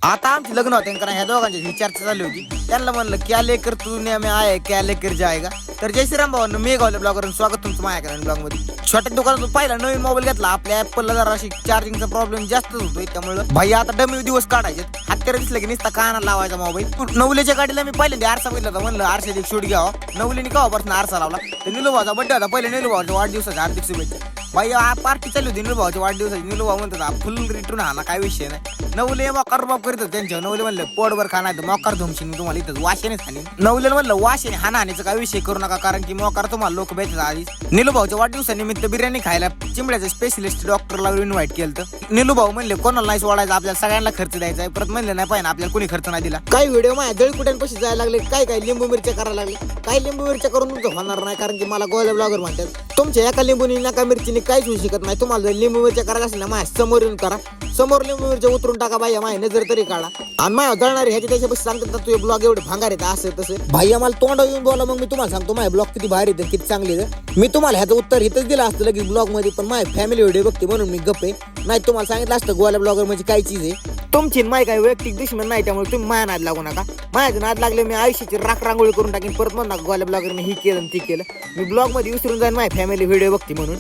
आता आमची लग्न होते कारण ह्या दोघांची ही चर्चा चालू होती. त्यांना म्हणलं क्या लेकर तू ने हमें आया क्या लेकर जाएगा. तर जय श्रीराम भावांनो, मी गावले ब्लॉगर स्वागत तुमचं माझ्या ब्लॉग मध्ये. छोट्या दुकानातून पहिला नवीन मोबाईल घेतला. आपल्या ऍपलला जरा अशी चार्जिंगचा प्रॉब्लेम जास्त होतोय, त्यामुळे भाई आता डमी दिवस काढायचे. हत्यारा दिसलं की नुसता कानाला लावायचा मोबाईल. नवलेच्या गाडीला मी पहिल्यांदा आरसा बघितला होता, म्हणलं आरशात एक शूट घ्यावा. नवलीने केव्हापासून आरसा लावला. तर निलू भाऊचा बड्डे होता, पहिले निलू भाऊच्या वाढदिवसाच्या हार्दिक शुभेच्छा. भाई पार्टी चालू होती निलू भाऊच्या वाढदिवसाची. निलू भाऊ म्हणतात फुल रिटर्न हा ना, काय विषय नाही. नवले मोकार बाप करीत होते त्यांच्या. नवले म्हणलं पोटभर खाना मोकार धुमशी मी तुम्हाला इथं वाशेनेच हानी. नवले म्हणलं वाशेने हाना हानीचा काय विषय करू नका, कारण की मोकार तुम्हाला लोक भेटतात आधीच. निलू भाऊच्या वाढदिवसानिमित्त बिर्याणी खायला चिंबड्याचं स्पेशलिस्ट डॉक्टरला इन्व्हाइट केलं. तर निलू भाऊ म्हणले कोणाला नाही सोडायचं, आपल्याला सगळ्यांना खर्च द्यायचा आहे. परत म्हणले नाही पाहिजे आपल्याला कोणी खर्च नाही दिला. काही व्हिडिओ माझ्या जळकुट्यांपाशी जायला लागले, काय लिंबू मिरच्या करायला लागले. काही लिंबू मिरच्या करून तुमचं होणार नाही, कारण की मला गोळ्या ब्लॉगर म्हणतात तुमच्या एका लिंबूनी नका मिरचीने काहीच होऊ शकत नाही. तुम्हाला जर लिंबू मिरच्या करायला असेल ना, माझ्या समोर येऊन करा. समोर लिंबू मिरच्या उतरून टाका बाई, माझ्या नजर तरी काढा. आणि माझ्या जळणारे ह्याच्या त्याच्यापाशी सांगतात तुझे ब्लॉग एवढे भांगार येतात असं तसं. भाई मला तोंड येऊन बोला, मग मी तुम्हाला सांगतो माझे ब्लॉग किती भारी येतात, किती चांगले येतात. मी तुम्हाला ह्याचं उत्तर इथंच दिलं असतं लगेच ब्लॉग मध्ये, पण माझी फॅमिली व्हिडिओ बघते म्हणून मी गप्पे नाही. तुम्हाला सांगितलं असतं गोळ्या ब्लॉगर म्हणजे काय चीज आहे. तुमची माय काय वैयक्तिक दुश्मन नाही, त्यामुळे तुम्ही माझ्या नाद लागू नका. माझ्या नाद लागले मी आयुष्याची रांगोळी करून टाकेन. परत म्हणणार गोळ्या ब्लॉगर मी ही केलं ती केलं. मी ब्लॉग मध्ये विसरून जाईन माझी फॅमिली व्हिडिओ बघते म्हणून.